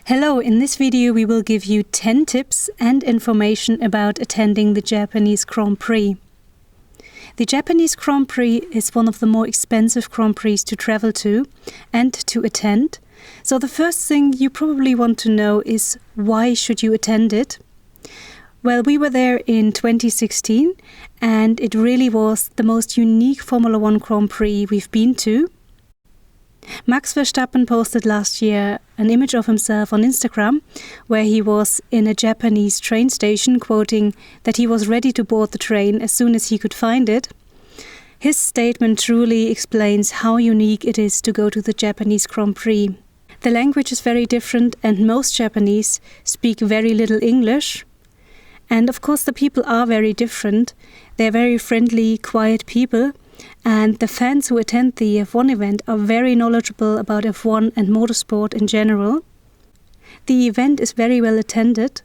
Hello, in this video we will give you 10 tips and information about attending the Japanese Grand Prix. The Japanese Grand Prix is one of the more expensive Grand Prix to travel to and to attend. So the first thing you probably want to know is why should you attend it? Well, we were there in 2016 and it really was the most unique Formula One Grand Prix we've been to. Max Verstappen posted last year an image of himself on Instagram where he was in a Japanese train station, quoting that he was ready to board the train as soon as he could find it. His statement truly explains how unique it is to go to the Japanese Grand Prix. The language is very different and most Japanese speak very little English. And of course the people are very different. They're very friendly, quiet people. And the fans who attend the F1 event are very knowledgeable about F1 and motorsport in general. The event is very well attended.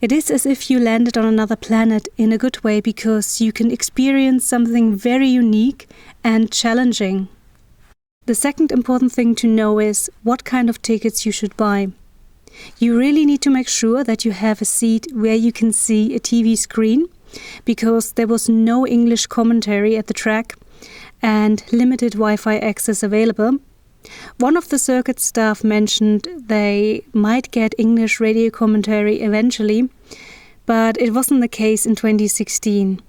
It is as if you landed on another planet in a good way because you can experience something very unique and challenging. The second important thing to know is what kind of tickets you should buy. You really need to make sure that you have a seat where you can see a TV screen, because there was no English commentary at the track and limited Wi-Fi access available. One of the circuit staff mentioned they might get English radio commentary eventually, but it wasn't the case in 2016.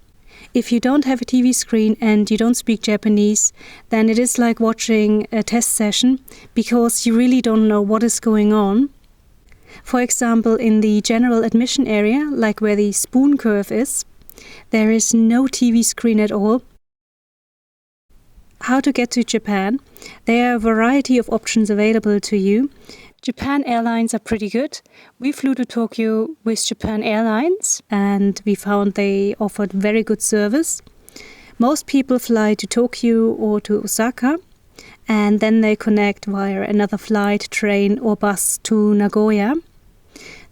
If you don't have a TV screen and you don't speak Japanese, then it is like watching a test session because you really don't know what is going on. For example, in the general admission area, like where the spoon curve is, there is no TV screen at all. How to get to Japan? There are a variety of options available to you. Japan Airlines are pretty good. We flew to Tokyo with Japan Airlines and we found they offered very good service. Most people fly to Tokyo or to Osaka and then they connect via another flight, train or bus to Nagoya.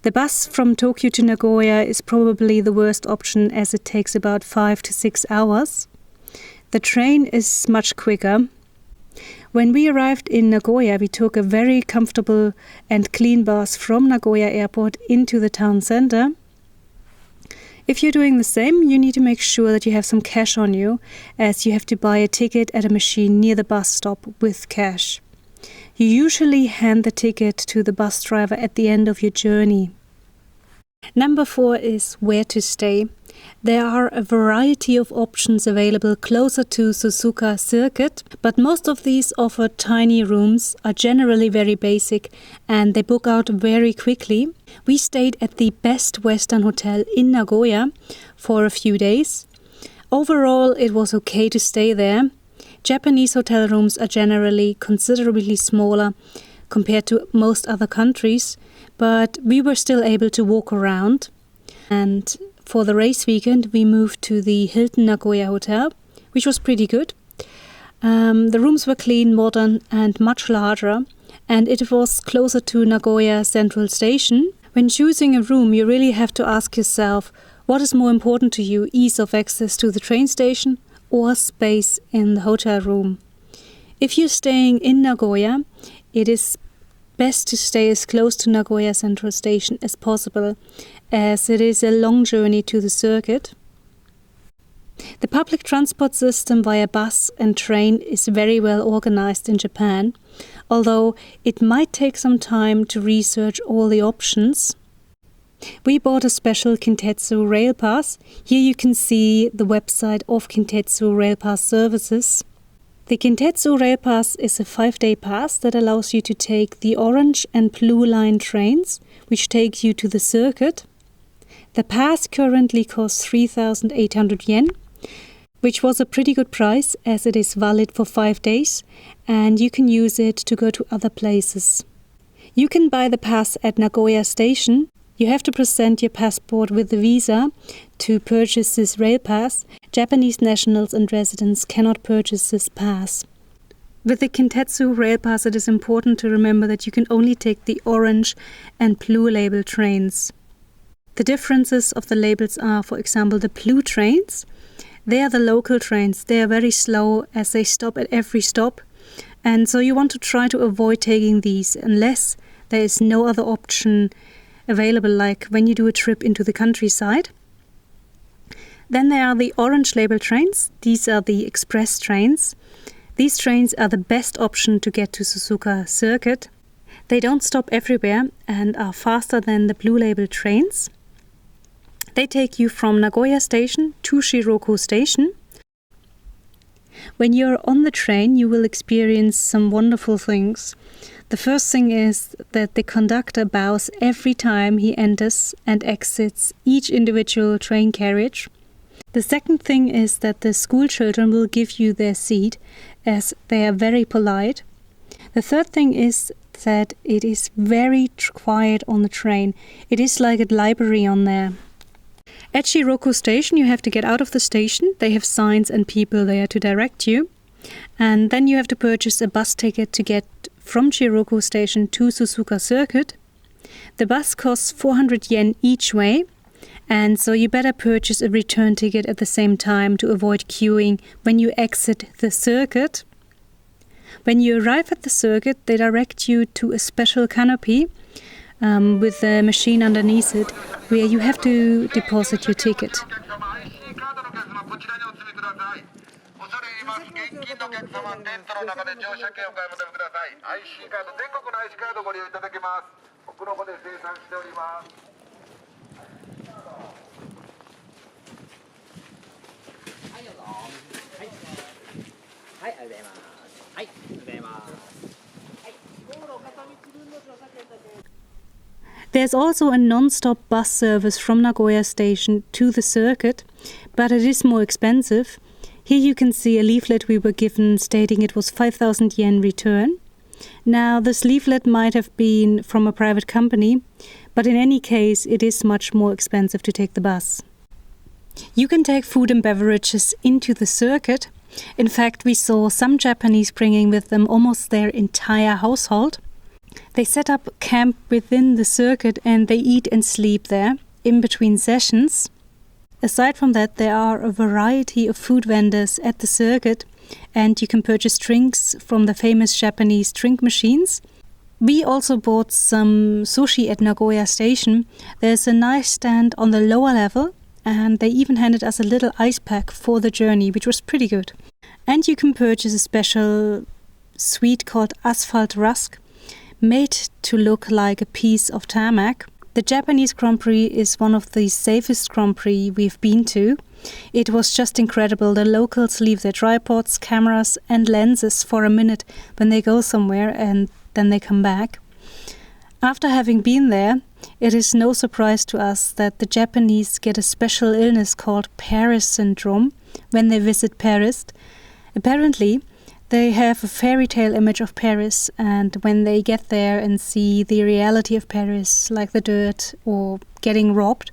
The bus from Tokyo to Nagoya is probably the worst option as it takes about 5 to 6 hours. The train is much quicker. When we arrived in Nagoya, we took a very comfortable and clean bus from Nagoya airport into the town center. If you're doing the same, you need to make sure that you have some cash on you, as you have to buy a ticket at a machine near the bus stop with cash. You usually hand the ticket to the bus driver at the end of your journey. Number 4 is where to stay. There are a variety of options available closer to Suzuka circuit, but most of these offer tiny rooms, are generally very basic and they book out very quickly. We stayed at the Best Western Hotel in Nagoya for a few days. Overall, it was okay to stay there. Japanese hotel rooms are generally considerably smaller compared to most other countries, but we were still able to walk around. And for the race weekend, we moved to the Hilton Nagoya Hotel, which was pretty good. The rooms were clean, modern and much larger, and it was closer to Nagoya Central Station. When choosing a room, you really have to ask yourself, what is more important to you, ease of access to the train station or space in the hotel room? If you're staying in Nagoya, it is best to stay as close to Nagoya Central Station as possible, as it is a long journey to the circuit. The public transport system via bus and train is very well organized in Japan, although it might take some time to research all the options. We bought a special Kintetsu Rail Pass. Here you can see the website of Kintetsu Rail Pass services. The Kintetsu Rail Pass is a 5-day pass that allows you to take the orange and blue line trains, which take you to the circuit. The pass currently costs 3,800 yen, which was a pretty good price as it is valid for 5 days and you can use it to go to other places. You can buy the pass at Nagoya Station. You have to present your passport with the visa to purchase this rail pass. Japanese nationals and residents cannot purchase this pass. With the Kintetsu Rail Pass, it is important to remember that you can only take the orange and blue label trains. The differences of the labels are, for example, the blue trains. They are the local trains. They are very slow as they stop at every stop. And so you want to try to avoid taking these unless There is no other option available like when you do a trip into the countryside. Then there are the orange label trains. These are the express trains. These trains are the best option to get to Suzuka Circuit. They don't stop everywhere and are faster than the blue label trains. They take you from Nagoya station to Shiroko station. When you're on the train, you will experience some wonderful things. The first thing is that the conductor bows every time he enters and exits each individual train carriage. The second thing is that the school children will give you their seat as they are very polite. The third thing is that it is very quiet on the train. It is like a library on there. At Shiroko station, you have to get out of the station. They have signs and people there to direct you. And then you have to purchase a bus ticket to get from Shiroko station to Suzuka Circuit. The bus costs 400 yen each way. And so you better purchase a return ticket at the same time to avoid queuing when you exit the circuit. When you arrive at the circuit, they direct you to a special canopy with a machine underneath it, where you have to deposit your ticket. There's also a non-stop bus service from Nagoya station to the circuit, but it is more expensive. Here you can see a leaflet we were given stating it was 5,000 yen return. Now, this leaflet might have been from a private company, but in any case, it is much more expensive to take the bus. You can take food and beverages into the circuit. In fact, we saw some Japanese bringing with them almost their entire household. They set up camp within the circuit and they eat and sleep there in between sessions. Aside from that, there are a variety of food vendors at the circuit and you can purchase drinks from the famous Japanese drink machines. We also bought some sushi at Nagoya station. There's a nice stand on the lower level and they even handed us a little ice pack for the journey, which was pretty good. And you can purchase a special sweet called asphalt rusk, made to look like a piece of tarmac. The Japanese Grand Prix is one of the safest Grand Prix we've been to. It was just incredible. The locals leave their tripods, cameras and lenses for a minute when they go somewhere and then they come back. After having been there, it is no surprise to us that the Japanese get a special illness called Paris syndrome when they visit Paris. Apparently, they have a fairy tale image of Paris, and when they get there and see the reality of Paris, like the dirt or getting robbed,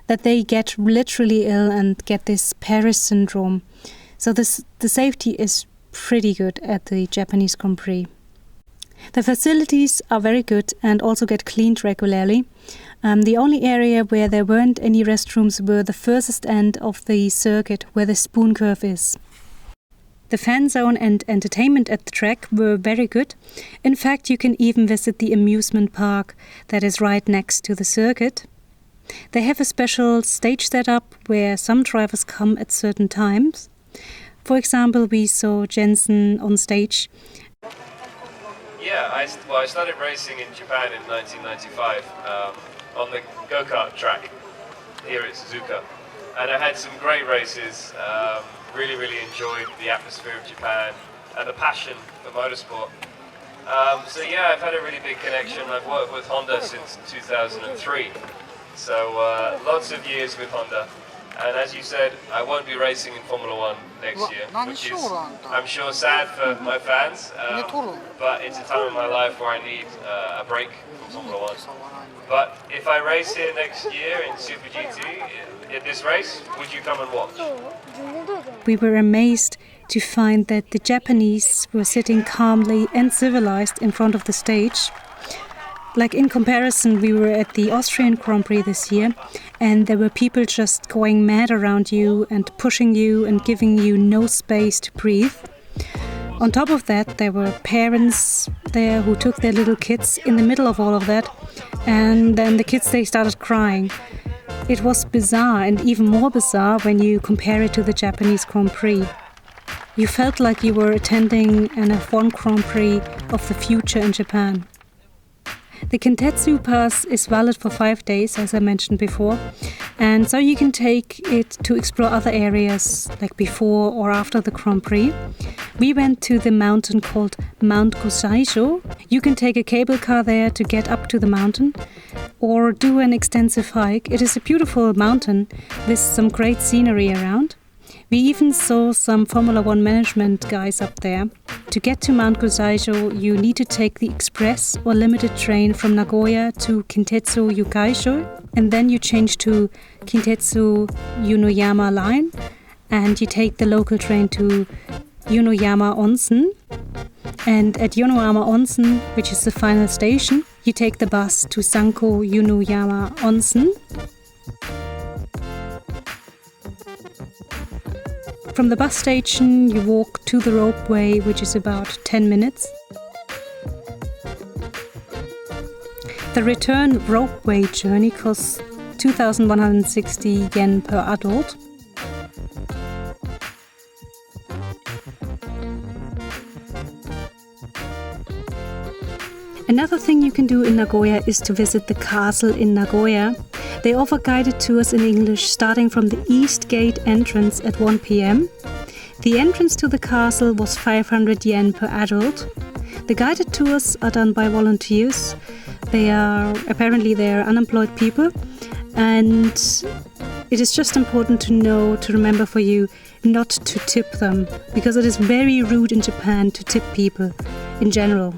that they get literally ill and get this Paris syndrome. So the safety is pretty good at the Japanese Grand Prix. The facilities are very good and also get cleaned regularly. The only area where there weren't any restrooms were the furthest end of the circuit where the spoon curve is. The fan zone and entertainment at the track were very good. In fact, you can even visit the amusement park that is right next to the circuit. They have a special stage setup where some drivers come at certain times. For example, we saw Jensen on stage. Yeah, I started racing in Japan in 1995 on the go-kart track here at Suzuka. And I had some great races. Really enjoyed the atmosphere of Japan and the passion for motorsport. So yeah, I've had a really big connection. I've worked with Honda since 2003, so lots of years with Honda. And as you said, I won't be racing in Formula One next year, which is, I'm sure, sad for my fans, but it's a time in my life where I need a break from Formula One. But if I race here next year in Super GT, in this race, would you come and watch? We were amazed to find that the Japanese were sitting calmly and civilized in front of the stage. Like in comparison, we were at the Austrian Grand Prix this year and there were people just going mad around you and pushing you and giving you no space to breathe. On top of that, there were parents there who took their little kids in the middle of all of that, and then the kids, they started crying. It was bizarre, and even more bizarre when you compare it to the Japanese Grand Prix. You felt like you were attending an F1 Grand Prix of the future in Japan. The Kintetsu Pass is valid for 5 days, as I mentioned before, and so you can take it to explore other areas, like before or after the Grand Prix. We went to the mountain called Mount Gosaijo. You can take a cable car there to get up to the mountain, or do an extensive hike. It is a beautiful mountain with some great scenery around. We even saw some Formula One management guys up there. To get to Mount Gosaijo, you need to take the express or limited train from Nagoya to Kintetsu Yukaisho, and then you change to Kintetsu Yunoyama line, and you take the local train to Yunoyama Onsen. And at Yunoyama Onsen, which is the final station, you take the bus to Sanko Yunoyama Onsen. From the bus station, you walk to the ropeway, which is about 10 minutes. The return ropeway journey costs 2,160 yen per adult. Another thing you can do in Nagoya is to visit the castle in Nagoya. They offer guided tours in English starting from the East Gate entrance at 1 p.m. The entrance to the castle was 500 yen per adult. The guided tours are done by volunteers. They are unemployed people, and it is just important to remember for you not to tip them, because it is very rude in Japan to tip people in general.